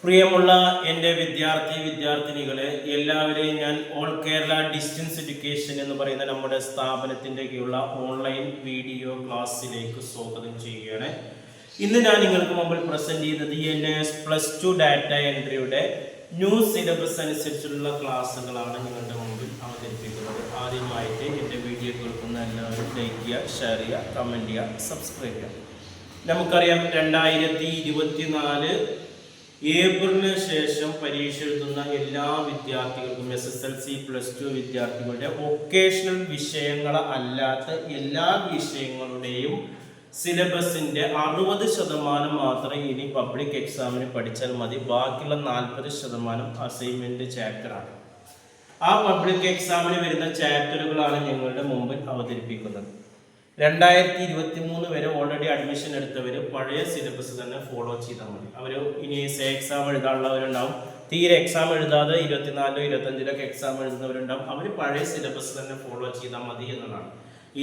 പ്രിയമുള്ള എൻ്റെ വിദ്യാർത്ഥിനികളെ എല്ലാവരെയും ഞാൻ ഓൾ കേരള ഡിസ്റ്റൻസ് എഡ്യൂക്കേഷൻ എന്ന് പറയുന്ന നമ്മുടെ സ്ഥാപനത്തിൻ്റെ കീഴിലുള്ള ഓൺലൈൻ വീഡിയോ ക്ലാസ്സിലേക്ക് സ്വാഗതം ചെയ്യുകയാണ്. ഇന്ന് ഞാൻ നിങ്ങൾക്ക് മുമ്പിൽ പ്രസന്റ് ചെയ്യുന്നത് NS+2 ഡാറ്റ എൻട്രിയുടെ ന്യൂ സിലബസ് അനുസരിച്ചുള്ള ക്ലാസ്സുകളാണ് നിങ്ങളുടെ മുമ്പിൽ അവതരിപ്പിക്കുന്നത്. ആദ്യമായിട്ട് എൻ്റെ വീഡിയോ കേൾക്കുന്ന എല്ലാവരും ലൈക്ക് ചെയ്യുക, ഷെയർ ചെയ്യുക, കമൻറ്റ് ചെയ്യുക, സബ്സ്ക്രൈബ് ചെയ്യുക. നമുക്കറിയാം 2024 ഏപ്രിലിന് ശേഷം പരീക്ഷ എഴുതുന്ന എല്ലാ വിദ്യാർത്ഥികൾക്കും SSLC +2 വിദ്യാർത്ഥികളുടെ വൊക്കേഷണൽ വിഷയങ്ങൾ അല്ലാത്ത എല്ലാ വിഷയങ്ങളുടെയും സിലബസിൻ്റെ 60% മാത്രമേ ഇനി പബ്ലിക് എക്സാമിന് പഠിച്ചാൽ മതി. ബാക്കിയുള്ള 40% അസൈൻമെൻറ്റ് ചാപ്റ്ററാണ്. ആ പബ്ലിക് എക്സാമിന് വരുന്ന ചാപ്റ്ററുകളാണ് ഞങ്ങളുടെ മുമ്പിൽ അവതരിപ്പിക്കുന്നത്. 2023 വരെ ഓൾറെഡി അഡ്മിഷൻ എടുത്തവർ പഴയ സിലബസ് തന്നെ ഫോളോ ചെയ്താൽ മതി. അവർ ഇനി എക്സാം എഴുതാനുള്ളവരുണ്ടാവും. തീരെ എക്സാം എഴുതാതെ 24 25 എക്സാം എഴുതുന്നവരുണ്ടാവും. അവർ പഴയ സിലബസ് തന്നെ ഫോളോ ചെയ്താൽ മതി എന്നതാണ്.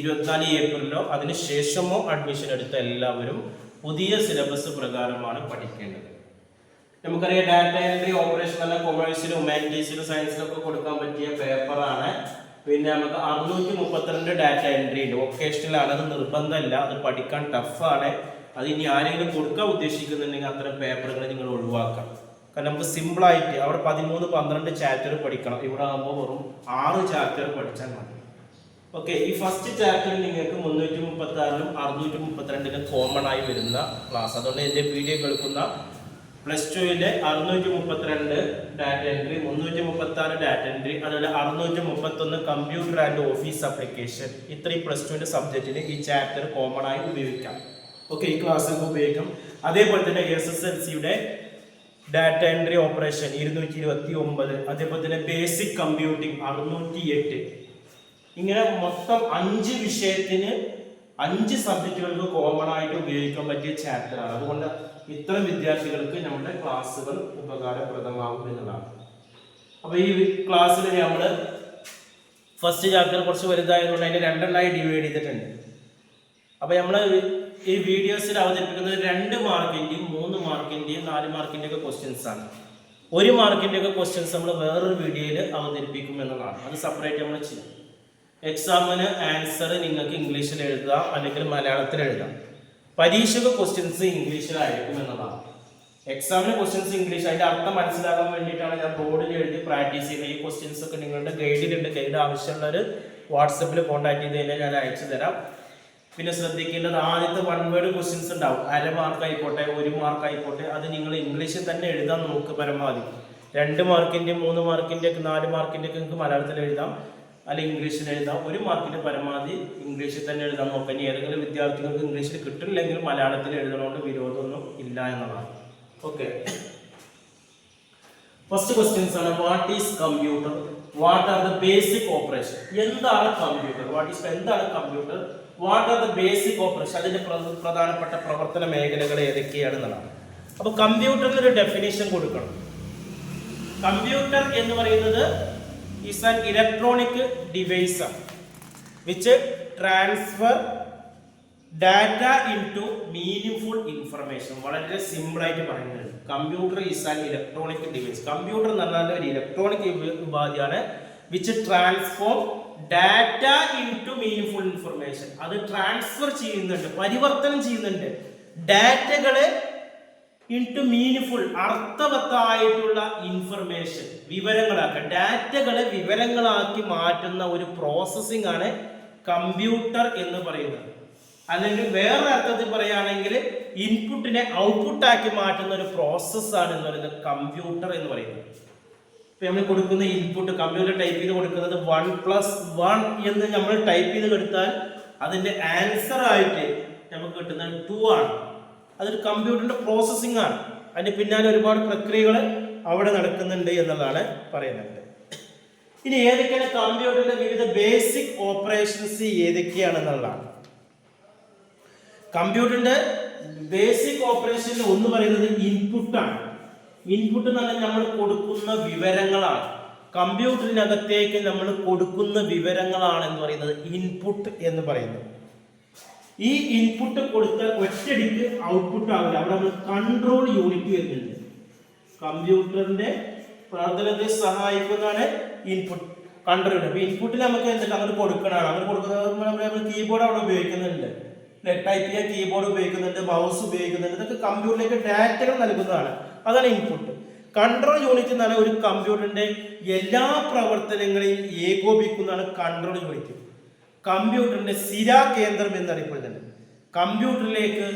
24 ഏപ്രിലോ അതിന് ശേഷമോ അഡ്മിഷൻ എടുത്ത എല്ലാവരും പുതിയ സിലബസ് പ്രകാരമാണ് പഠിക്കേണ്ടത്. നമുക്കറിയാം ഡാറ്റ എൻട്രി ഓപ്പറേഷൻ തന്നെ കൊമേഴ്സിലും ഹ്യൂമാനിറ്റീസിലും സയൻസിലൊക്കെ കൊടുക്കാൻ പറ്റിയ പേപ്പറാണ്. പിന്നെ നമുക്ക് 632 ഡാറ്റ എൻട്രി ഉണ്ട്. വൊക്കേഷണലാണ്, അത് നിർബന്ധമല്ല, അത് പഠിക്കാൻ ടഫാണ്. അത് ഇനി ആരെങ്കിലും കൊടുക്കാൻ ഉദ്ദേശിക്കുന്നുണ്ടെങ്കിൽ അത്തരം പേപ്പറുകൾ നിങ്ങൾ ഒഴിവാക്കാം. കാരണം നമുക്ക് സിമ്പിളായിട്ട് അവിടെ 13-12 ചാപ്റ്റർ പഠിക്കണം. ഇവിടെ ആകുമ്പോൾ വെറും 6 ചാപ്റ്റർ പഠിച്ചാൽ മതി. ഓക്കെ, ഈ ഫസ്റ്റ് ചാപ്റ്റർ നിങ്ങൾക്ക് 336-ലും 632-ലും കോമൺ ആയി വരുന്ന ക്ലാസ്. അതുകൊണ്ട് എൻ്റെ വീഡിയോ കേൾക്കുന്ന +2-ലെ 632 ഡാറ്റ എൻട്രി, 336 ഡാറ്റ എൻട്രി, അതുപോലെ 631 കമ്പ്യൂട്ടർ ആൻഡ് ഓഫീസ് ആപ്ലിക്കേഷൻ, ഇത്രയും +2-ന്റെ സബ്ജക്റ്റിന് ഈ ചാപ്റ്റർ കോമൺ ആയി ഉപയോഗിക്കാം. ഓക്കെ, ഈ ക്ലാസ്സിൽ ഉപയോഗിക്കാം. അതേപോലെ തന്നെ SSLC-യുടെ ഡാറ്റ എൻട്രി ഓപ്പറേഷൻ 229, അതേപോലെ തന്നെ ബേസിക് കമ്പ്യൂട്ടിംഗ് 608. ഇങ്ങനെ മൊത്തം 5 വിഷയത്തിന് 5 സബ്ജക്റ്റുകൾക്ക് കോമൺ ആയിട്ട് ഉപയോഗിക്കാൻ പറ്റിയ ചാപ്റ്ററാണ്. അതുകൊണ്ട് ഇത്തരം വിദ്യാർത്ഥികൾക്ക് നമ്മുടെ ക്ലാസ്സുകൾ ഉപകാരപ്രദമാകും എന്നതാണ്. അപ്പോൾ ഈ ക്ലാസ്സിൽ നമ്മൾ ഫസ്റ്റ് ചാപ്റ്റർ കുറച്ച് വലുതായതുകൊണ്ട് അതിനെ 2 ഡിവൈഡ് ചെയ്തിട്ടുണ്ട്. അപ്പോൾ നമ്മൾ ഈ വീഡിയോസിൽ അവതരിപ്പിക്കുന്നത് 2 മാർക്കിൻ്റെയും 3 മാർക്കിൻ്റെയും 4 മാർക്കിൻ്റെ ഒക്കെ ക്വസ്റ്റ്യൻസ് ആണ്. 1 മാർക്കിൻ്റെ ഒക്കെ ക്വസ്റ്റ്യൻസ് നമ്മൾ വേറൊരു വീഡിയോയിൽ അവതരിപ്പിക്കും എന്നതാണ്. അത് സെപ്പറേറ്റ് നമ്മൾ ചെയ്യും. എക്സാമിന് ആൻസർ നിങ്ങൾക്ക് ഇംഗ്ലീഷിൽ എഴുതാം, അല്ലെങ്കിൽ മലയാളത്തിൽ എഴുതാം. പരീക്ഷയ്ക്ക് ക്വസ്റ്റ്യൻസ് ഇംഗ്ലീഷിലായിരിക്കും എന്നതാണ്. എക്സാമിന് ക്വസ്റ്റ്യൻസ് ഇംഗ്ലീഷ്, അതിൻ്റെ അർത്ഥം മനസ്സിലാക്കാൻ വേണ്ടിയിട്ടാണ് ഞാൻ ബോർഡിൽ എഴുതി പ്രാക്ടീസ് ചെയ്യുന്നത്. ഈ ക്വസ്റ്റ്യൻസ് ഒക്കെ നിങ്ങളുടെ ഗൈഡിലുണ്ട്. ഗൈഡ് ആവശ്യമുള്ളവർ വാട്സപ്പിൽ കോൺടാക്ട് ചെയ്ത് കഴിഞ്ഞാൽ ഞാൻ അയച്ചു തരാം. പിന്നെ ശ്രദ്ധിക്കേണ്ടത് ആദ്യത്തെ 1 വേർഡ് ക്വസ്റ്റ്യൻസ് ഉണ്ടാവും. 1/2 മാർക്ക് ആയിക്കോട്ടെ, 1 മാർക്ക് ആയിക്കോട്ടെ, അത് നിങ്ങൾ ഇംഗ്ലീഷിൽ തന്നെ എഴുതാൻ നോക്ക് പരമാവധി. 2 മാർക്കിൻ്റെയും 3 മാർക്കിൻ്റെ ഒക്കെ 4 മാർക്കിൻ്റെ ഒക്കെ നിങ്ങൾക്ക് മലയാളത്തിൽ എഴുതാം, അല്ലെങ്കിൽ ഇംഗ്ലീഷിൽ എഴുതാം. 1 മാർക്കിന് പരമാവധി ഇംഗ്ലീഷിൽ തന്നെ എഴുതാൻ നോക്കാം. ഇനി ഏതെങ്കിലും വിദ്യാർത്ഥികൾക്ക് ഇംഗ്ലീഷിൽ കിട്ടില്ലെങ്കിൽ മലയാളത്തിൽ എഴുതണോണ്ട് വിരോധമൊന്നും ഇല്ല എന്നതാണ്. ഓക്കെ, ഫസ്റ്റ് ക്വസ്റ്റ്യൻസ് ആണ്. What is computer? What are the basic operation? എന്താണ് കമ്പ്യൂട്ടർ? എന്താണ് computer? What are the basic operation? അതിന്റെ പ്രധാനപ്പെട്ട പ്രവർത്തന മേഖലകൾ ഏതൊക്കെയാണെന്നുള്ളതാണ്. അപ്പൊ കമ്പ്യൂട്ടറിന് ഒരു ഡെഫിനിഷൻ കൊടുക്കണം. കമ്പ്യൂട്ടർ എന്ന് പറയുന്നത് is an electronic device which transfer data into meaningful information. വളരെ സിമ്പിൾ ആയിട്ട് പറയുന്നത് computer is an electronic device. Computer എന്ന് പറഞ്ഞാൽ ഒരു ഇലക്ട്രോണിക് ഉപാധിയാണ്. Which transform data into meaningful information. അത് ട്രാൻസ്ഫർ ചെയ്യുന്നുണ്ട്, പരിവർത്തനം ചെയ്യുന്നുണ്ട് ഡാറ്റകളെ ഇൻടു മീനിങ്ഫുൾ, അർത്ഥവത്തായിട്ടുള്ള ഇൻഫർമേഷൻ, വിവരങ്ങളാക്കുക. ഡാറ്റകളെ വിവരങ്ങളാക്കി മാറ്റുന്ന ഒരു പ്രോസസ്സിംഗ് ആണ് കമ്പ്യൂട്ടർ എന്ന് പറയുന്നത്. അല്ലെങ്കിൽ വേറെ അർത്ഥത്തിൽ പറയുകയാണെങ്കിൽ ഇൻപുട്ടിനെ ഔട്ട്പുട്ടാക്കി മാറ്റുന്ന ഒരു പ്രോസസ്സാണ് എന്ന് പറയുന്നത് കമ്പ്യൂട്ടർ എന്ന് പറയുന്നത്. ഇപ്പം നമ്മൾ കൊടുക്കുന്ന ഇൻപുട്ട് കമ്പ്യൂട്ടർ ടൈപ്പ് ചെയ്ത് കൊടുക്കുന്നത് 1+1 എന്ന് നമ്മൾ ടൈപ്പ് ചെയ്ത് കൊടുത്താൽ അതിൻ്റെ ആൻസർ ആയിട്ട് നമുക്ക് കിട്ടുന്നത് 2 ആണ്. അതൊരു കമ്പ്യൂട്ടറിന്റെ പ്രോസസ്സിംഗ് ആണ്. അതിന് പിന്നാലെ ഒരുപാട് പ്രക്രിയകൾ അവിടെ നടക്കുന്നുണ്ട് എന്നുള്ളതാണ് പറയുന്നത്. ഇനി ഏതൊക്കെയാണ് കമ്പ്യൂട്ടറിന്റെ വിവിധ ബേസിക് ഓപ്പറേഷൻസ് ഏതൊക്കെയാണെന്നുള്ളതാണ്. കമ്പ്യൂട്ടറിന്റെ ബേസിക് ഓപ്പറേഷനിൽ ഒന്ന് പറയുന്നത് ഇൻപുട്ടാണ്. ഇൻപുട്ട് എന്ന് പറഞ്ഞാൽ നമ്മൾ കൊടുക്കുന്ന വിവരങ്ങളാണ്. കമ്പ്യൂട്ടറിനകത്തേക്ക് നമ്മൾ കൊടുക്കുന്ന വിവരങ്ങളാണ് എന്ന് പറയുന്നത് ഇൻപുട്ട് എന്ന് പറയുന്നത്. ഈ ഇൻപുട്ട് കൊടുത്താൽ ഒറ്റയടിക്ക് ഔട്ട്പുട്ട് ആവില്ല. അവിടെ നമ്മൾ കൺട്രോൾ യൂണിറ്റ് വരുന്നുണ്ട്. കമ്പ്യൂട്ടറിന്റെ പ്രവർത്തനത്തെ സഹായിക്കുന്നതാണ് ഇൻപുട്ട്. കൺട്രോൾ. അപ്പൊ ഇൻപുട്ടിൽ നമുക്ക് എന്തൊക്കെ അങ്ങോട്ട് കൊടുക്കണമാണ്. അങ്ങോട്ട് കൊടുക്കുന്നത് കീബോർഡ് അവിടെ ഉപയോഗിക്കുന്നുണ്ട്, ടൈപ്പ് ചെയ്യാൻ കീബോർഡ് ഉപയോഗിക്കുന്നുണ്ട്, മൗസ് ഉപയോഗിക്കുന്നുണ്ട്. ഇതൊക്കെ കമ്പ്യൂട്ടറിലേക്ക് ഡാറ്റകൾ നൽകുന്നതാണ്. അതാണ് ഇൻപുട്ട്. കൺട്രോൾ യൂണിറ്റ് എന്ന് പറഞ്ഞാൽ ഒരു കമ്പ്യൂട്ടറിന്റെ എല്ലാ പ്രവർത്തനങ്ങളെയും ഏകോപിക്കുന്നതാണ് കൺട്രോൾ യൂണിറ്റ്. കമ്പ്യൂട്ടറിന്റെ സ്ഥിരാകേന്ദ്രം എന്നറിയപ്പെടുന്നുണ്ട്. കമ്പ്യൂട്ടറിലേക്ക്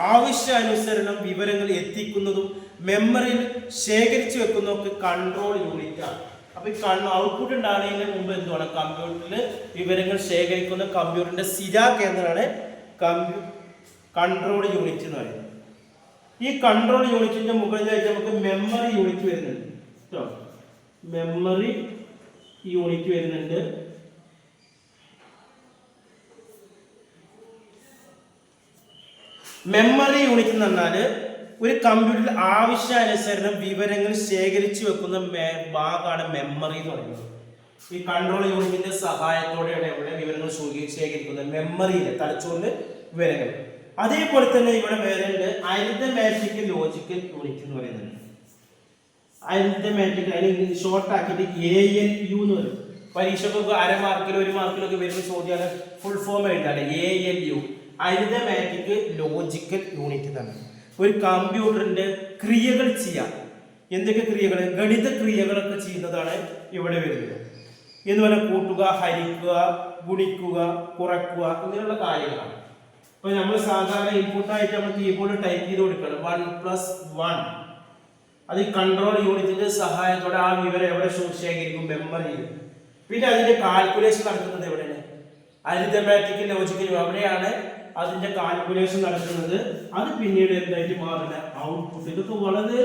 ആവശ്യാനുസരണം വിവരങ്ങൾ എത്തിക്കുന്നതും മെമ്മറിയിൽ ശേഖരിച്ചു വെക്കുന്നതൊക്കെ കൺട്രോൾ യൂണിറ്റ് ആണ്. അപ്പൊ ഈ ഔട്ട്പുട്ട് ഉണ്ടാകുന്നതിന് മുമ്പ് എന്തുവാണ്, കമ്പ്യൂട്ടറിൽ വിവരങ്ങൾ ശേഖരിക്കുന്ന കമ്പ്യൂട്ടറിന്റെ സ്ഥിരാകേന്ദ്രമാണ് കൺട്രോൾ യൂണിറ്റ് എന്ന് പറയുന്നത്. ഈ കൺട്രോൾ യൂണിറ്റിന്റെ മുകളിലായിട്ട് നമുക്ക് മെമ്മറി യൂണിറ്റ് വരുന്നുണ്ട് കേട്ടോ. മെമ്മറി യൂണിറ്റ് വരുന്നുണ്ട്. മെമ്മറി യൂണിറ്റ് എന്ന് പറഞ്ഞാല് ഒരു കമ്പ്യൂട്ടറിൽ ആവശ്യാനുസരണം വിവരങ്ങൾ ശേഖരിച്ചു വെക്കുന്ന ഭാഗമാണ് മെമ്മറി എന്ന് പറയുന്നത്. ഈ കൺട്രോൾ യൂണിറ്റിന്റെ സഹായത്തോടെയാണ് ഇവിടെ വിവരങ്ങൾ ശേഖരിക്കുന്നത്, മെമ്മറിയിലെ തലച്ചോറിന്റെ വിവരങ്ങൾ. അതേപോലെ തന്നെ ഇവിടെ വേറെ ഉണ്ട് അരിതമാറ്റിക് ലോജിക്കൽ യൂണിറ്റ് എന്ന് പറയുന്നത്. അരിതമാറ്റിക് അതിന് ഷോർട്ട് ആക്കിയിട്ട് ALU എന്ന് പറയും. പരീക്ഷക്കൊക്കെ 1/2 മാർക്കിലോ 1 മാർക്കിലോ ഒക്കെ വരുന്ന ചോദ്യമാണ് ഫുൾ ഫോം എഴുതാണ്. ALU അരിതമാറ്റിക് ലോജിക്കൽ യൂണിറ്റ് എന്നാണ്. ഒരു കമ്പ്യൂട്ടറിന്റെ ക്രിയകൾ ചെയ്യാം. എന്തൊക്കെ ക്രിയകൾ? ഗണിത ക്രിയകളൊക്കെ ചെയ്യുന്നതാണ് ഇവിടെ വരുന്നത്. എന്ന് പറഞ്ഞാൽ കൂട്ടുക, ഹരിക്കുക, ഗുണിക്കുക, കുറയ്ക്കുക ഇങ്ങനെയുള്ള കാര്യങ്ങളാണ്. അപ്പൊ നമ്മൾ സാധാരണ ഇൻപുട്ടായിട്ട് നമ്മൾ കീബോർഡ് ടൈപ്പ് ചെയ്ത് കൊടുക്കണം 1+1. അത് ഈ കൺട്രോൾ യൂണിറ്റിന്റെ സഹായത്തോടെ ആ വിവരം എവിടെ ശേഖരിക്കും? മെമ്മറിയിൽ. പിന്നെ അതിന്റെ കാൽക്കുലേഷൻ നടക്കുന്നത് എവിടെയാണ്? Arithmetic logical. അവിടെയാണ് അതിന്റെ കാൽക്കുലേഷൻ നടക്കുന്നത്. അത് പിന്നീട് എന്തായിട്ട് മാറുന്ന ഔട്ട്പുട്ട്. ഇതൊക്കെ വളരെ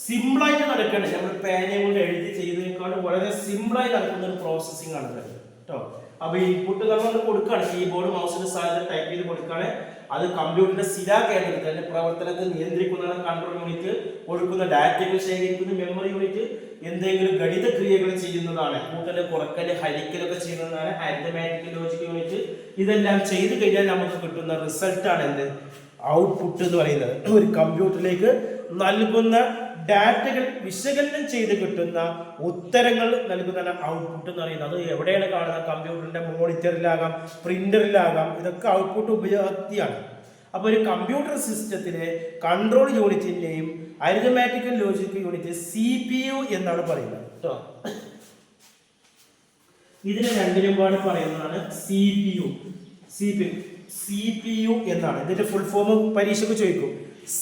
സിമ്പിളായിട്ട് നടക്കണം. നമ്മൾ പേനയും കൊണ്ട് എഴുതി ചെയ്തതിനേക്കാളും വളരെ സിമ്പിളായി നടക്കുന്ന ഒരു പ്രോസസ്സിംഗ് ആണ് കേട്ടോ. അപ്പൊ ഇൻപുട്ട് നമ്മൾ കൊടുക്കുകയാണ്, കീബോർഡ് മൗസിന്റെ സാധനം ടൈപ്പ് ചെയ്ത് കൊടുക്കുകയാണ്. അത് കമ്പ്യൂട്ടറിന്റെ സ്ഥിരാകേന്ദ്രത്തിൽ അതിന്റെ പ്രവർത്തനത്തെ നിയന്ത്രിക്കുന്നതാണ് കൺട്രോൾ യൂണിറ്റ്. കൊടുക്കുന്ന ഡാറ്റകൾ ശേഖരിക്കുന്ന മെമ്മറി യൂണിറ്റ്. എന്തെങ്കിലും ഗണിത ക്രിയകൾ ചെയ്യുന്നതാണ്, കൂട്ടല്, കുറക്കല്, ഹരിക്കലൊക്കെ ചെയ്യുന്നതാണ് അരിതമാറ്റിക് ലോജിക് യൂണിറ്റ്. ഇതെല്ലാം ചെയ്തു കഴിഞ്ഞാൽ നമുക്ക് കിട്ടുന്ന റിസൾട്ടാണ് എന്ത്? ഔട്ട്പുട്ട് എന്ന് പറയുന്നത്. ഒരു കമ്പ്യൂട്ടറിലേക്ക് നൽകുന്ന ഡാറ്റകൾ വിശകലനം ചെയ്ത് കിട്ടുന്ന ഉത്തരങ്ങൾ നൽകുന്ന ഔട്ട്പുട്ട് എന്ന് പറയുന്നത്. അത് എവിടെയാണ് കാണുന്നത്? കമ്പ്യൂട്ടറിന്റെ മോണിറ്ററിലാകാം, പ്രിന്ററിലാകാം. ഇതൊക്കെ ഔട്ട്പുട്ട് ഉപയോഗത്തിയാണ്. അപ്പോൾ ഒരു കമ്പ്യൂട്ടർ സിസ്റ്റത്തിലെ കൺട്രോൾ യൂണിറ്റിന്റെയും അരിതമാറ്റിക്കൽ ലോജിക് യൂണിറ്റ് CPU എന്നാണ് പറയുന്നത് കേട്ടോ. ഇതിന് രണ്ടിനും പാട് പറയുന്നതാണ് CPU എന്നാണ്. ഇതിന്റെ ഫുൾ ഫോം പരീക്ഷയ്ക്ക് ചോദിക്കും.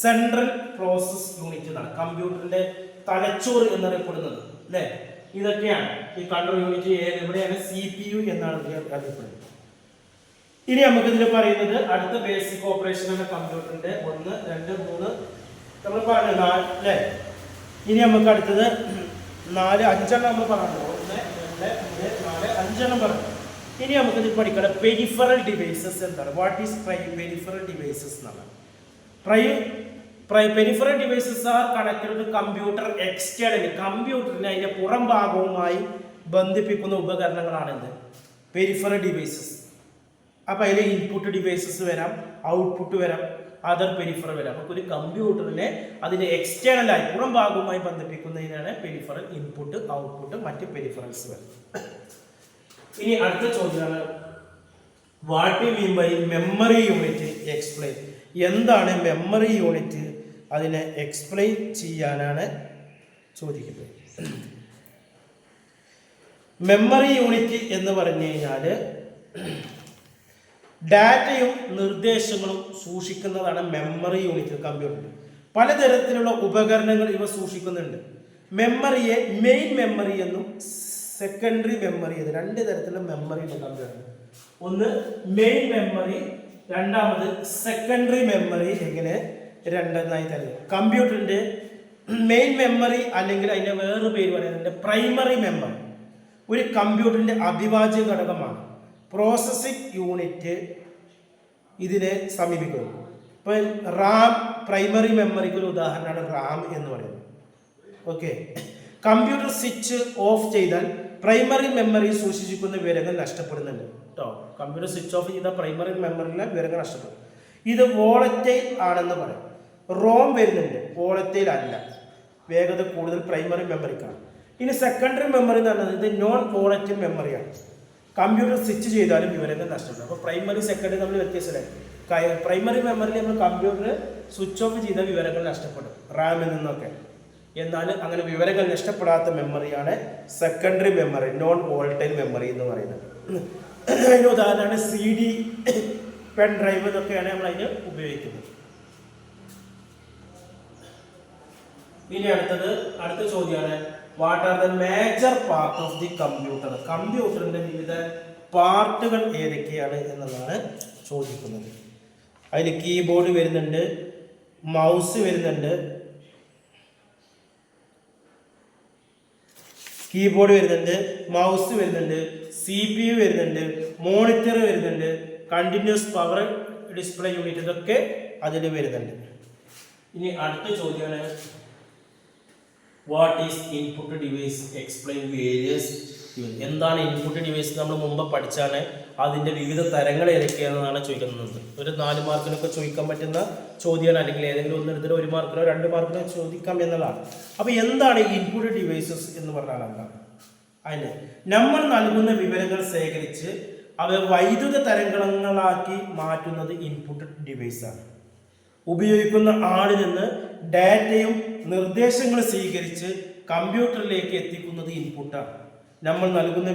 സെൻട്രൽ പ്രോസസ് യൂണിറ്റ് എന്നാണ്, കമ്പ്യൂട്ടറിന്റെ തലച്ചോറ് എന്നറിയപ്പെടുന്നത് അല്ലേ. ഇതൊക്കെയാണ് ഈ കൺട്രോൾ യൂണിറ്റ്. എവിടെയാണ്? CPU എന്നാണ് അറിയപ്പെടുന്നത്. ഇനി നമുക്ക് ഇതിൽ പറയുന്നത് അടുത്ത ബേസിക് ഓപ്പറേഷൻ ആണ് കമ്പ്യൂട്ടറിന്റെ. 1, 2, 3 നമ്മൾ പറഞ്ഞു 4 അല്ലേ. ഇനി നമുക്ക് അടുത്തത് 4, 5 നമ്മൾ പറഞ്ഞു. 1, 2, 3, 4, 5 പറഞ്ഞു. ഇനി നമുക്ക് ഇത് പഠിക്കണം പെരിഫറൽ ഡിവൈസസ് എന്താണ്. വാട്ട് ഈസ് പെരിഫറൽ ഡിവൈസസ് എന്നാണ്. Peripheral devices are connected to computer externally. കമ്പ്യൂട്ടറിനെ അതിന്റെ പുറം ഭാഗവുമായി ബന്ധിപ്പിക്കുന്ന ഉപകരണങ്ങളാണ് എന്ത്? Peripheral devices. അപ്പൊ അതിൽ ഇൻപുട്ട് ഡിവൈസസ് വരാം, ഔട്ട്പുട്ട് വരാം, അതർ പെരിഫറൽ വരാം. അപ്പൊ ഒരു കമ്പ്യൂട്ടറിനെ അതിന്റെ എക്സ്റ്റേണലായി പുറം ഭാഗവുമായി ബന്ധിപ്പിക്കുന്നതിനാണ് പെരിഫറൽ. ഇൻപുട്ട്, ഔട്ട്പുട്ട്, മറ്റ് പെരിഫറൽസ് വരും. ഇനി അടുത്ത ചോദ്യമാണ് what you mean by memory unit explain. എന്താണ് മെമ്മറി യൂണിറ്റ്? അതിനെ എക്സ്പ്ലെയിൻ ചെയ്യാനാണ് ചോദിക്കുന്നത്. മെമ്മറി യൂണിറ്റ് എന്ന് പറഞ്ഞു കഴിഞ്ഞാൽ ഡാറ്റയും നിർദ്ദേശങ്ങളും സൂക്ഷിക്കുന്നതാണ് മെമ്മറി യൂണിറ്റ്. കമ്പ്യൂട്ടറിൽ പലതരത്തിലുള്ള ഉപകരണങ്ങൾ ഇവ സൂക്ഷിക്കുന്നുണ്ട്. മെമ്മറിയെ മെയിൻ മെമ്മറി എന്നും സെക്കൻഡറി മെമ്മറി എന്ന് 2 തരത്തിലുള്ള മെമ്മറി ഉണ്ട് കമ്പ്യൂട്ടറിൽ. ഒന്ന് മെയിൻ മെമ്മറി, രണ്ടാമത് സെക്കൻഡറി മെമ്മറി. എങ്ങനെ? 2 തരം. കമ്പ്യൂട്ടറിന്റെ മെയിൻ മെമ്മറി അല്ലെങ്കിൽ അതിന്റെ വേറൊരു പേര് പറയുന്നത് പ്രൈമറി മെമ്മറി ഒരു കമ്പ്യൂട്ടറിന്റെ അവിഭാജ്യ ഘടകമാണ്. പ്രോസസ്സിംഗ് യൂണിറ്റ് ഇതിനെ സമീപിക്കുന്നു. ഇപ്പൊ റാം പ്രൈമറി മെമ്മറിക്ക് ഒരു ഉദാഹരണമാണ് റാം എന്ന് പറയുന്നത്. ഓക്കെ. കമ്പ്യൂട്ടർ സ്വിച്ച് ഓഫ് ചെയ്താൽ പ്രൈമറി മെമ്മറി സൂക്ഷിച്ചിരിക്കുന്ന വിവരങ്ങൾ നഷ്ടപ്പെടുന്നുണ്ട് കേട്ടോ. കമ്പ്യൂട്ടർ സ്വിച്ച് ഓഫ് ചെയ്താൽ പ്രൈമറി മെമ്മറിയിലെ വിവരങ്ങൾ നഷ്ടപ്പെടും. ഇത് വോളറ്റൈൽ ആണെന്ന് പറയും. റോം വരുന്നുണ്ട്, വോളറ്റൈൽ അല്ല. വേഗത കൂടുതൽ പ്രൈമറി മെമ്മറിക്കാണ്. ഇനി സെക്കൻഡറി മെമ്മറി എന്ന് പറയുന്നത് ഇത് നോൺ വോളറ്റൈൽ മെമ്മറിയാണ്. കമ്പ്യൂട്ടർ സ്വിച്ച് ചെയ്താലും വിവരങ്ങൾ നഷ്ടപ്പെടും. അപ്പോൾ പ്രൈമറി സെക്കൻഡറി നമ്മൾ വ്യത്യാസമില്ല. പ്രൈമറി മെമ്മറിയിൽ നമ്മൾ കമ്പ്യൂട്ടർ സ്വിച്ച് ഓഫ് ചെയ്ത വിവരങ്ങൾ നഷ്ടപ്പെടും, റാമിൽ നിന്നൊക്കെ. എന്നാൽ അങ്ങനെ വിവരങ്ങൾ നഷ്ടപ്പെടാത്ത മെമ്മറിയാണ് secondary memory, non volatile memory എന്ന് പറയുന്നത്. അതിന് ഉദാഹരണമാണ് CD, പെൻ ഡ്രൈവ്, ഇതൊക്കെയാണ് നമ്മൾ അതിന് ഉപയോഗിക്കുന്നത്. ഇനി അടുത്ത ചോദ്യമാണ്, what are the major part of the computer? കമ്പ്യൂട്ടറിന്റെ വിവിധ പാർട്ടുകൾ ഏതൊക്കെയാണ് എന്നുള്ളതാണ് ചോദിക്കുന്നത്. അതിൽ കീബോർഡ് വരുന്നുണ്ട്, മൗസ് വരുന്നുണ്ട്, CPU വരുന്നുണ്ട്, മോണിറ്റർ വരുന്നുണ്ട്, കണ്ടിന്യൂസ് പവർ ഡിസ്പ്ലേ യൂണിറ്റ്, ഇതൊക്കെ അതിൽ വരുന്നുണ്ട്. ഇനി അടുത്ത ചോദ്യമാണ്, what is input device? Explain various. എന്താണ് ഇൻപുട്ട് ഡിവൈസ്? നമ്മൾ മുമ്പ് പഠിച്ചാണ്. അതിൻ്റെ വിവിധ തരങ്ങൾ ഏതൊക്കെയാണെന്നാണ് ചോദിക്കുന്നത്. ഒരു 4 മാർക്കിനൊക്കെ ചോദിക്കാൻ പറ്റുന്ന ചോദ്യമാണ്, അല്ലെങ്കിൽ ഏതെങ്കിലും ഒന്നെടുത്തിട്ട് 1 മാർക്കിനോ 2 മാർക്കിനോ ചോദിക്കാം എന്നുള്ളതാണ്. അപ്പോൾ എന്താണ് ഇൻപുട്ട് ഡിവൈസസ് എന്ന് പറഞ്ഞാൽ എന്താണ്? അതിന് നമ്മൾ നൽകുന്ന വിവരങ്ങൾ ശേഖരിച്ച് അവ വൈദ്യുത തരംഗങ്ങളാക്കി മാറ്റുന്നത് ഇൻപുട്ട് ഡിവൈസാണ്. ഉപയോഗിക്കുന്ന ആളിൽ നിന്ന് ഡാറ്റയും നിർദ്ദേശങ്ങളും സ്വീകരിച്ച് കമ്പ്യൂട്ടറിലേക്ക് എത്തിക്കുന്നത് ഇൻപുട്ടാണ്. നമ്മൾ നൽകുന്ന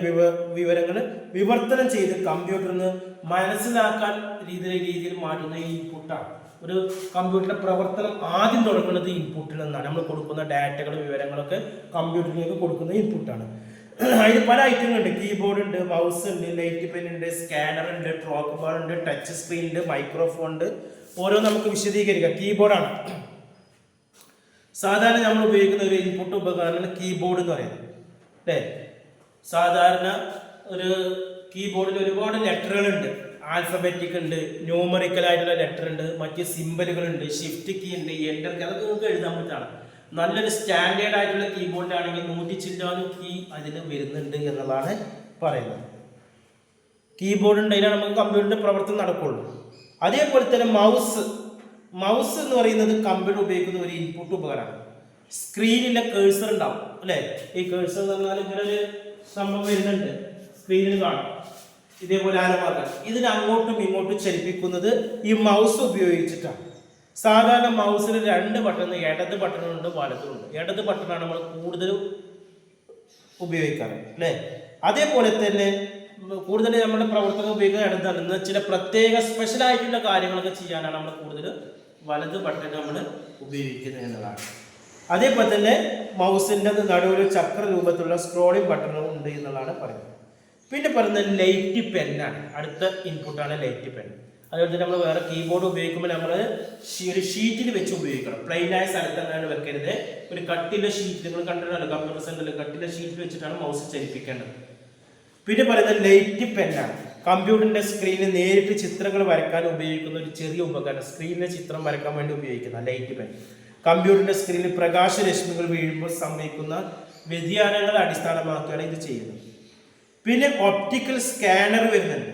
വിവരങ്ങൾ വിവർത്തനം ചെയ്ത് കമ്പ്യൂട്ടറിന് മനസ്സിലാക്കാൻ രീതിയിൽ മാറ്റുന്ന ഇൻപുട്ടാണ്. ഒരു കമ്പ്യൂട്ടറിന്റെ പ്രവർത്തനം ആദ്യം തുടങ്ങുന്നത് ഇൻപുട്ടിൽ നിന്നാണ്. നമ്മൾ കൊടുക്കുന്ന ഡാറ്റകളും വിവരങ്ങളൊക്കെ കമ്പ്യൂട്ടറിലേക്ക് കൊടുക്കുന്ന ഇൻപുട്ടാണ്. അതിന് പല ഐറ്റങ്ങളുണ്ട്. കീബോർഡ് ഉണ്ട്, മൗസ് ഉണ്ട്, ലൈറ്റ് പെൻ ഉണ്ട്, സ്കാനർ ഉണ്ട്, ട്രോക്ക് ബാർ ഉണ്ട്, ടച്ച് സ്ക്രീൻ ഉണ്ട്, മൈക്രോഫോൺ ഉണ്ട്. ഓരോ നമുക്ക് വിശദീകരിക്കാം. കീബോർഡാണ് സാധാരണ നമ്മൾ ഉപയോഗിക്കുന്ന ഒരു ഇൻപുട്ട് ഉപകരണമാണ് കീബോർഡ് എന്ന് പറയുന്നത്, അല്ലേ? സാധാരണ ഒരു കീബോർഡിൽ ഒരുപാട് ലെറ്ററുകളുണ്ട്. ആൽഫബറ്റിക് ഉണ്ട്, ന്യൂമറിക്കൽ ആയിട്ടുള്ള ലെറ്റർ ഉണ്ട്, മറ്റ് സിമ്പലുകളുണ്ട്, ഷിഫ്റ്റ് കീ ഉണ്ട്, എൻ്റർ കീ, അതൊക്കെ നമുക്ക് എഴുതാൻ പറ്റാണ്. നല്ലൊരു സ്റ്റാൻഡേർഡ് ആയിട്ടുള്ള കീബോർഡിലാണെങ്കിൽ 100 ചില്ലാനും കീ അതിന് വരുന്നുണ്ട് എന്നുള്ളതാണ് പറയുന്നത്. കീബോർഡ് ഉണ്ടെങ്കിലാണ് നമുക്ക് കമ്പ്യൂട്ടറിന്റെ പ്രവർത്തനം നടക്കുള്ളൂ. അതേപോലെ തന്നെ മൗസ് എന്ന് പറയുന്നത് കമ്പ്യൂട്ടർ ഉപയോഗിക്കുന്ന ഒരു ഇൻപുട്ട് ഉപകരണമാണ്. സ്ക്രീനിലെ കേഴ്സർ ഉണ്ടാവും, അല്ലേ? ഈ കേഴ്സർ എന്ന് പറഞ്ഞാൽ ഇങ്ങനെ ഒരു സംഭവം വരുന്നുണ്ട്, സ്ക്രീനിൽ കാണും. ഇതേപോലെ ആരമാർഗം ഇതിന് അങ്ങോട്ടും ഇങ്ങോട്ടും ചലിപ്പിക്കുന്നത് ഈ മൗസ് ഉപയോഗിച്ചിട്ടാണ്. സാധാരണ മൗസിൽ 2 ബട്ടൺ, ഇടത് ബട്ടണുണ്ട്, വലതുണ്ട്. ഇടത് ബട്ടണാണ് നമ്മൾ കൂടുതലും ഉപയോഗിക്കാറ്, അല്ലേ? അതേപോലെ തന്നെ കൂടുതൽ നമ്മുടെ പ്രവർത്തനം ഉപയോഗിക്കുന്ന ഇടത്താണ്. എന്നാൽ ചില പ്രത്യേക സ്പെഷ്യൽ ആയിട്ടുള്ള കാര്യങ്ങളൊക്കെ ചെയ്യാനാണ് നമ്മൾ കൂടുതൽ വലത് ബട്ടൺ നമ്മൾ ഉപയോഗിക്കുന്നത് എന്നതാണ്. അതേപോലെ തന്നെ മൗസിൻ്റെ നടുവിൽ ചക്ര രൂപത്തിലുള്ള സ്ക്രോളിംഗ് ബട്ടണും ഉണ്ട് എന്നുള്ളതാണ് പറയുന്നത്. പിന്നെ പറയുന്നത് ലൈറ്റ് പെന്നാണ്. അടുത്ത ഇൻപുട്ടാണ് ലൈറ്റ് പെൻ. അതുപോലെ തന്നെ നമ്മൾ വേറെ കീബോർഡ് ഉപയോഗിക്കുമ്പോൾ നമ്മൾ ഒരു ഷീറ്റിൽ വെച്ച് ഉപയോഗിക്കണം. പ്ലെയിനായ സ്ഥലത്താണ് വെക്കരുത്. ഒരു കട്ടിലെ ഷീറ്റ്, നിങ്ങൾ കണ്ടിട്ടുണ്ടല്ലോ കമ്പ്യൂട്ടർ സെന്ററിൽ കട്ടിലെ ഷീറ്റിൽ വെച്ചിട്ടാണ് മൗസ് ചലിപ്പിക്കേണ്ടത്. പിന്നെ പറയുന്നത് ലൈറ്റ് പെന്നാണ്. കമ്പ്യൂട്ടറിന്റെ സ്ക്രീനിൽ നേരിട്ട് ചിത്രങ്ങൾ വരയ്ക്കാൻ ഉപയോഗിക്കുന്ന ഒരു ചെറിയ ഉപകരണം. സ്ക്രീനിലെ ചിത്രം വരയ്ക്കാൻ വേണ്ടി ഉപയോഗിക്കുന്ന ലൈറ്റ് പെൻ. കമ്പ്യൂട്ടറിന്റെ സ്ക്രീനിൽ പ്രകാശരശ്മികൾ വീഴുമ്പോൾ സംഭവിക്കുന്ന വ്യതിയാനങ്ങളെ അടിസ്ഥാനമാക്കിയാണ് ഇത് ചെയ്യുന്നത്. പിന്നെ ഒപ്റ്റിക്കൽ സ്കാനർ വരുന്നുണ്ട്.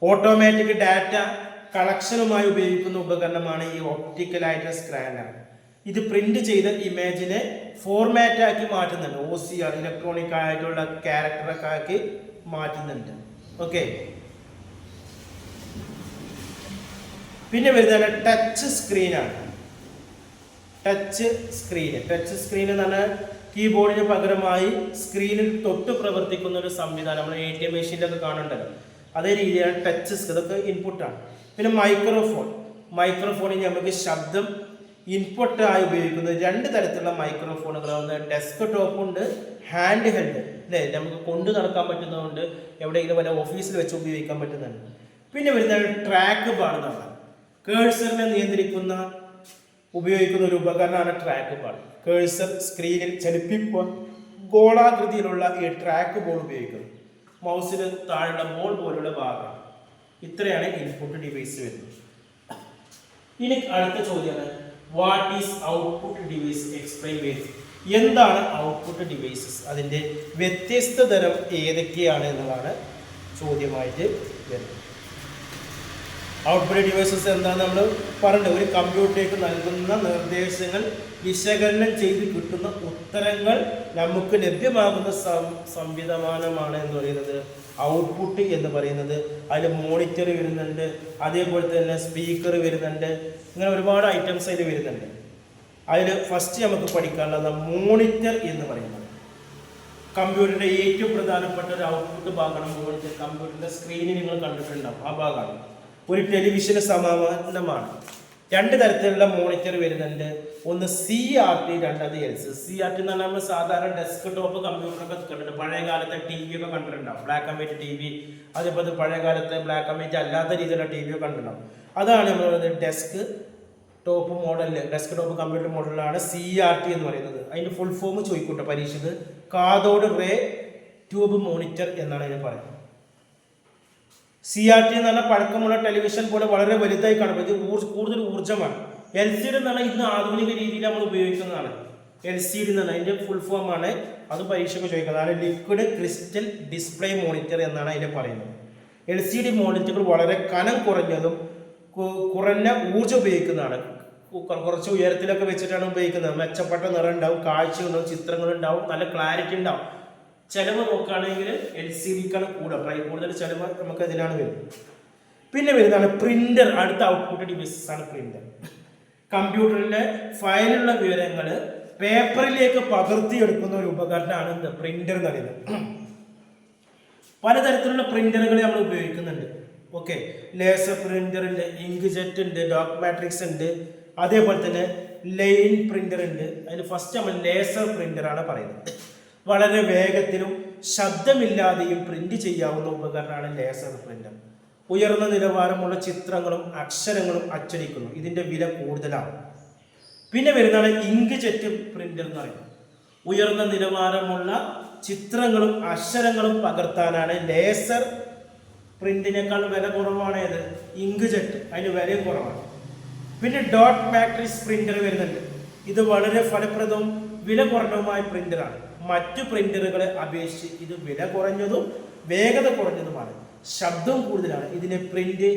ഓട്ടോമാറ്റിക് ഡാറ്റ കളക്ഷനുമായി ഉപയോഗിക്കുന്ന ഉപകരണമാണ് ഈ ഒപ്റ്റിക്കലായിട്ടുള്ള സ്കാനർ. ഇത് പ്രിന്റ് ചെയ്ത ഇമേജിനെ ഫോർമാറ്റ് ആക്കി മാറ്റുന്നുണ്ട്. OCR, ഇലക്ട്രോണിക് ആയിട്ടുള്ള ക്യാരക്ടറൊക്കെ ആക്കി മാറ്റുന്നുണ്ട്. ഓക്കെ. പിന്നെ വരുന്നത് ടച്ച് സ്ക്രീനാണ്. ടച്ച് സ്ക്രീൻ എന്ന് പറഞ്ഞാൽ കീബോർഡിന് പകരമായി സ്ക്രീനിൽ തൊട്ട് പ്രവർത്തിക്കുന്ന ഒരു സംവിധാനം. നമ്മൾ ATM മെഷീനിലൊക്കെ കാണുന്നുണ്ടല്ലോ, അതേ രീതിയാണ് ടച്ച്. ഇതൊക്കെ ഇൻപുട്ടാണ്. പിന്നെ മൈക്രോഫോണിൽ നമുക്ക് ശബ്ദം ഇൻപുട്ടായി ഉപയോഗിക്കുന്നത് 2 തരത്തിലുള്ള മൈക്രോഫോണുകളാണ്. ഡെസ്ക് ടോപ്പ് ഉണ്ട്, ഹാൻഡ് ഹെൽഡ്, അല്ലേ? നമുക്ക് കൊണ്ടു നടക്കാൻ പറ്റുന്നതുകൊണ്ട് എവിടെയെങ്കിലും വല്ല ഓഫീസിൽ വെച്ച് ഉപയോഗിക്കാൻ പറ്റുന്നുണ്ട്. പിന്നെ വരുന്നത് ട്രാക്ക് ബാർ എന്നാണ്. കേഴ്സറിനെ നിയന്ത്രിക്കുന്ന ഉപയോഗിക്കുന്ന ഒരു ഉപകരണമാണ് ട്രാക്ക് ബാർ. കേഴ്സർ സ്ക്രീനിൽ ചലിപ്പിക്കുക ഗോളാകൃതിയിലുള്ള ഈ ട്രാക്ക് ബോൾ ഉപയോഗിക്കുന്നത്. മൗസിന് താഴെയുള്ള ബോൾ പോലുള്ള ഭാഗം. ഇത്രയാണ് ഇൻപുട്ട് ഡിവൈസ് വരുന്നത്. ഇനി അടുത്ത ചോദ്യമാണ്, what is output device? Explain various. എന്താണ് ഔട്ട്പുട്ട് ഡിവൈസസ്? അതിൻ്റെ വ്യത്യസ്ത തരം ഏതൊക്കെയാണ് എന്നുള്ളതാണ് ചോദ്യമായിട്ട് വരുന്നത്. ഔട്ട്പുട്ട് ഡിവൈസസ് എന്താണെന്ന് നമ്മൾ പറഞ്ഞു. ഒരു കമ്പ്യൂട്ടറിലേക്ക് നൽകുന്ന നിർദ്ദേശങ്ങൾ വിശകലനം ചെയ്ത് കിട്ടുന്ന ഉത്തരങ്ങൾ നമുക്ക് ലഭ്യമാകുന്ന സംവിധാനമാണ് എന്ന് പറയുന്നത് ഔട്ട്പുട്ട് എന്ന് പറയുന്നത്. അതിൽ മോണിറ്റർ വരുന്നുണ്ട്, അതേപോലെ തന്നെ സ്പീക്കർ വരുന്നുണ്ട്, ഇങ്ങനെ ഒരുപാട് ഐറ്റംസ് അതിൽ വരുന്നുണ്ട്. അതിൽ ഫസ്റ്റ് നമുക്ക് പഠിക്കാനുള്ളത് മോണിറ്റർ എന്ന് പറയുന്നത് കമ്പ്യൂട്ടറിൻ്റെ ഏറ്റവും പ്രധാനപ്പെട്ട ഒരു ഔട്ട്പുട്ട് ഭാഗമാണ് മോണിറ്റർ. കമ്പ്യൂട്ടറിൻ്റെ സ്ക്രീനിൽ നിങ്ങൾ കണ്ടിട്ടുണ്ടാവും, ആ ഭാഗമാണ്. ഒരു ടെലിവിഷന് സമാനമാണ്. രണ്ട് തരത്തിലുള്ള മോണിറ്റർ വരുന്നുണ്ട്. ഒന്ന് CRT, രണ്ടാമത് LCD. CRT എന്ന് പറഞ്ഞാൽ നമ്മൾ സാധാരണ ഡെസ്ക് ടോപ്പ് കമ്പ്യൂട്ടറൊക്കെ കണ്ടിട്ടുണ്ട്. പഴയ കാലത്തെ TV ഒക്കെ കണ്ടിട്ടുണ്ടാവും, ബ്ലാക്ക് ആൻഡ് വൈറ്റ് TV. അതേപോലെ പഴയ കാലത്തെ ബ്ലാക്ക് ആൻഡ് വൈറ്റ് അല്ലാത്ത രീതിയിലുള്ള TV ഒക്കെ കണ്ടിട്ടുണ്ടാവും. അതാണ് നമ്മൾ പറയുന്നത് ഡെസ്ക് ടോപ്പ് മോഡലിൽ, ഡെസ്ക് ടോപ്പ് കമ്പ്യൂട്ടർ മോഡലിലാണ് CRT എന്ന് പറയുന്നത്. അതിൻ്റെ ഫുൾ ഫോം ചോദിക്കൂട്ടെ പരീക്ഷക്ക്. കാഥോഡ് റേ ട്യൂബ് മോണിറ്റർ എന്നാണ് അതിന് പറയുന്നത്. CRT എന്ന് പറഞ്ഞാൽ പഴക്കമുള്ള ടെലിവിഷൻ പോലെ വളരെ വലുതായി കാണും. ഇത് കൂടുതൽ ഊർജ്ജമാണ്. LCD എന്ന് പറഞ്ഞാൽ ഇന്ന് ആധുനിക രീതിയിൽ നമ്മൾ ഉപയോഗിക്കുന്നതാണ്. LCD എന്ന് പറഞ്ഞാൽ അതിൻ്റെ ഫുൾ ഫോം ആണ്, അത് പരീക്ഷയ്ക്ക് ചോദിക്കുന്നത്. അതാണ് ലിക്വിഡ് ക്രിസ്റ്റൽ ഡിസ്പ്ലേ മോണിറ്റർ എന്നാണ് അതിനെ പറയുന്നത്. LCD മോണിറ്ററുകൾ വളരെ കനം കുറഞ്ഞതും കുറഞ്ഞ ഊർജ്ജം ഉപയോഗിക്കുന്നതാണ്. കുറച്ച് ഉയരത്തിലൊക്കെ വെച്ചിട്ടാണ് ഉപയോഗിക്കുന്നത്. മെച്ചപ്പെട്ട നിറം ഉണ്ടാവും, കാഴ്ചയുണ്ടാവും, ചിത്രങ്ങളുണ്ടാവും, നല്ല ക്ലാരിറ്റി ഉണ്ടാവും. ചിലവ് നോക്കുകയാണെങ്കിൽ LCDക്കാണ് കൂടുതൽ ചിലവ് നമുക്ക് ഇതിലാണ് വരുന്നത്. പിന്നെ വരുന്നതാണ് പ്രിന്റർ. അടുത്ത ഔട്ട്പുട്ട് ഡിവൈസസ് ആണ് പ്രിന്റർ. കമ്പ്യൂട്ടറിലെ ഫയലുള്ള വിവരങ്ങൾ പേപ്പറിലേക്ക് പകർത്തിയെടുക്കുന്ന ഒരു ഉപകരണമാണ് പ്രിന്റർ എന്ന് പറയുന്നത്. പലതരത്തിലുള്ള പ്രിന്ററുകൾ നമ്മൾ ഉപയോഗിക്കുന്നുണ്ട്. ഓക്കെ, ലേസർ പ്രിന്റർ ഉണ്ട്, ഇങ്ക് ജെറ്റ് ഉണ്ട്, ഡോക് മാട്രിക്സ് ഉണ്ട്, അതേപോലെ തന്നെ ലൈൻ പ്രിന്റർ ഉണ്ട്. അതിന് ഫസ്റ്റ് നമ്മൾ ലേസർ പ്രിന്റർ ആണ് പറയുന്നത്. വളരെ വേഗത്തിലും ശബ്ദമില്ലാതെയും പ്രിന്റ് ചെയ്യാവുന്ന ഉപകരണമാണ് ലേസർ പ്രിന്റർ. ഉയർന്ന നിലവാരമുള്ള ചിത്രങ്ങളും അക്ഷരങ്ങളും അച്ചടിക്കുന്നു. ഇതിൻ്റെ വില കൂടുതലാണ്. പിന്നെ വരുന്നതാണ് ഇങ്ക് ജെറ്റ് പ്രിന്റർ എന്ന് പറയുന്നത്. ഉയർന്ന നിലവാരമുള്ള ചിത്രങ്ങളും അക്ഷരങ്ങളും പകർത്താനാണ് ലേസർ പ്രിന്റിനേക്കാൾ വില കുറവാണ് ഏത് ഇങ്ക് ജെറ്റ്, അതിന് വിലയും കുറവാണ്. പിന്നെ ഡോട്ട് മാട്രിക്സ് പ്രിന്റർ വരുന്നുണ്ട്. ഇത് വളരെ ഫലപ്രദവും വില കുറഞ്ഞതുമായ പ്രിന്ററാണ്. മറ്റു പ്രിന്ററുകളെ അപേക്ഷിച്ച് ഇത് വില കുറഞ്ഞതും വേഗത കുറഞ്ഞതുമാണ്. ശബ്ദവും കൂടുതലാണ്. ഇതിനെ പ്രിന്റ്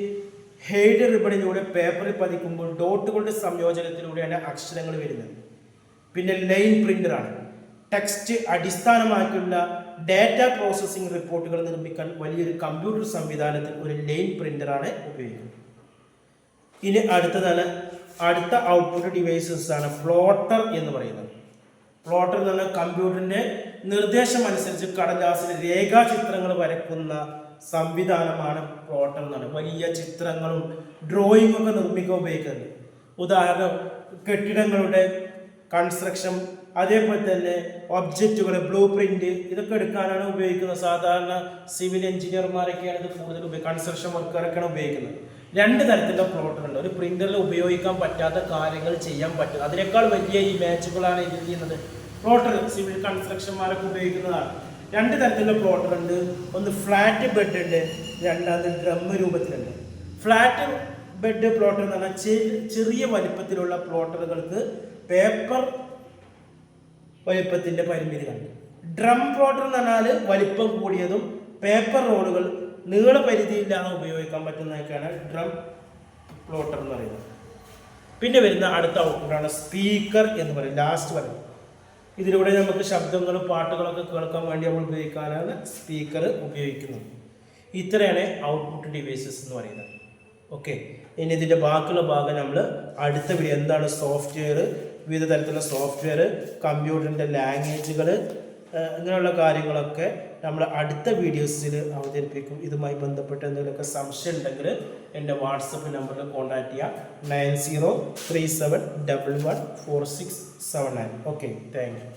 ഹെയ്ഡ് റിബണിലൂടെ പേപ്പറിൽ പതിക്കുമ്പോൾ ഡോട്ടുകളുടെ സംയോജനത്തിലൂടെയാണ് അക്ഷരങ്ങൾ വരുന്നത്. പിന്നെ ലൈൻ പ്രിന്ററാണ്. ടെക്സ്റ്റ് അടിസ്ഥാനമാക്കിയുള്ള ഡാറ്റ പ്രോസസ്സിംഗ് റിപ്പോർട്ടുകൾ നിർമ്മിക്കാൻ വലിയൊരു കമ്പ്യൂട്ടർ സംവിധാനത്തിൽ ഒരു ലൈൻ പ്രിന്ററാണ് ഉപയോഗിക്കുന്നത്. ഇനി അടുത്ത ഔട്ട്പുട്ട് ഡിവൈസസ് ആണ് പ്ലോട്ടർ എന്ന് പറയുന്നത്. പ്ലോട്ടർ എന്ന് പറഞ്ഞാൽ കമ്പ്യൂട്ടറിന്റെ നിർദ്ദേശം അനുസരിച്ച് കടലാസിൽ രേഖാചിത്രങ്ങൾ വരയ്ക്കുന്ന സംവിധാനമാണ് പ്ലോട്ടർ എന്ന് പറയുന്നത്. വലിയ ചിത്രങ്ങളും ഡ്രോയിങ്ങും ഒക്കെ നിർമ്മിക്കാൻ ഉപയോഗിക്കുന്നത്. ഉദാഹരണം കെട്ടിടങ്ങളുടെ കൺസ്ട്രക്ഷൻ, അതേപോലെ തന്നെ ഒബ്ജക്റ്റുകൾ, ബ്ലൂ പ്രിന്റ്, ഇതൊക്കെ എടുക്കാനാണ് ഉപയോഗിക്കുന്നത്. സാധാരണ സിവിൽ എഞ്ചിനീയർമാരൊക്കെയാണ് ഇത് കൂടുതൽ കൺസ്ട്രക്ഷൻ വർക്കറൊക്കെയാണ് ഉപയോഗിക്കുന്നത്. രണ്ട് തരത്തിലുള്ള പ്ലോട്ടർ ഉണ്ട്. ഒരു പ്രിന്ററിൽ ഉപയോഗിക്കാൻ പറ്റാത്ത കാര്യങ്ങൾ ചെയ്യാൻ പറ്റും. അതിനേക്കാൾ വലിയ ഇമേജുകളാണ് ഇതിൽ ചെയ്യുന്നത്. പ്ലോട്ടർ സിവിൽ കൺസ്ട്രക്ഷന്മാരൊക്കെ ഉപയോഗിക്കുന്നതാണ്. രണ്ട് തരത്തിലുള്ള പ്ലോട്ടർ ഉണ്ട്. ഒന്ന് ഫ്ലാറ്റ് ബെഡ് ഉണ്ട്, രണ്ടാമത് ഡ്രം രൂപത്തിലുണ്ട്. ഫ്ലാറ്റ് ബെഡ് പ്ലോട്ടർ എന്ന് പറഞ്ഞാൽ ചെറിയ വലിപ്പത്തിലുള്ള പ്ലോട്ടറുകൾക്ക് പേപ്പർ വലിപ്പത്തിന്റെ പരിമിതി കണ്ടു. ഡ്രം പ്ലോട്ടർ എന്ന് പറഞ്ഞാൽ വലിപ്പം കൂടിയതും പേപ്പർ റോളുകൾ നീളപരിധിയില്ലാതെ ഉപയോഗിക്കാൻ പറ്റുന്നതൊക്കെയാണ് ഡ്രം പ്ലോട്ടർ എന്ന് പറയുന്നത്. പിന്നെ വരുന്ന അടുത്ത ഔട്ട്പുട്ടാണ് സ്പീക്കർ എന്ന് പറയും, ലാസ്റ്റ് വരും. ഇതിലൂടെ നമുക്ക് ശബ്ദങ്ങളും പാട്ടുകളൊക്കെ കേൾക്കാൻ വേണ്ടി നമ്മൾ ഉപയോഗിക്കാനാണ് സ്പീക്കർ ഉപയോഗിക്കുന്നത്. ഇത്രയാണ് ഔട്ട്പുട്ട് ഡിവൈസസ് എന്ന് പറയുന്നത്. ഓക്കെ, ഇനി ഇതിൻ്റെ ബാക്കിയുള്ള ഭാഗം നമ്മൾ അടുത്ത വീഡിയോ എന്താണ് സോഫ്റ്റ്വെയർ, വിവിധ തരത്തിലുള്ള സോഫ്റ്റ്വെയർ, കമ്പ്യൂട്ടറിൻ്റെ ലാംഗ്വേജുകൾ, ഇങ്ങനെയുള്ള കാര്യങ്ങളൊക്കെ നമ്മൾ അടുത്ത വീഡിയോസിൽ അവതരിപ്പിക്കും. ഇതുമായി ബന്ധപ്പെട്ട് എന്തെങ്കിലുമൊക്കെ സംശയം ഉണ്ടെങ്കിൽ എൻ്റെ വാട്സപ്പ് നമ്പറിൽ കോൺടാക്ട് ചെയ്യുക. 9037114679. Okay, thank you.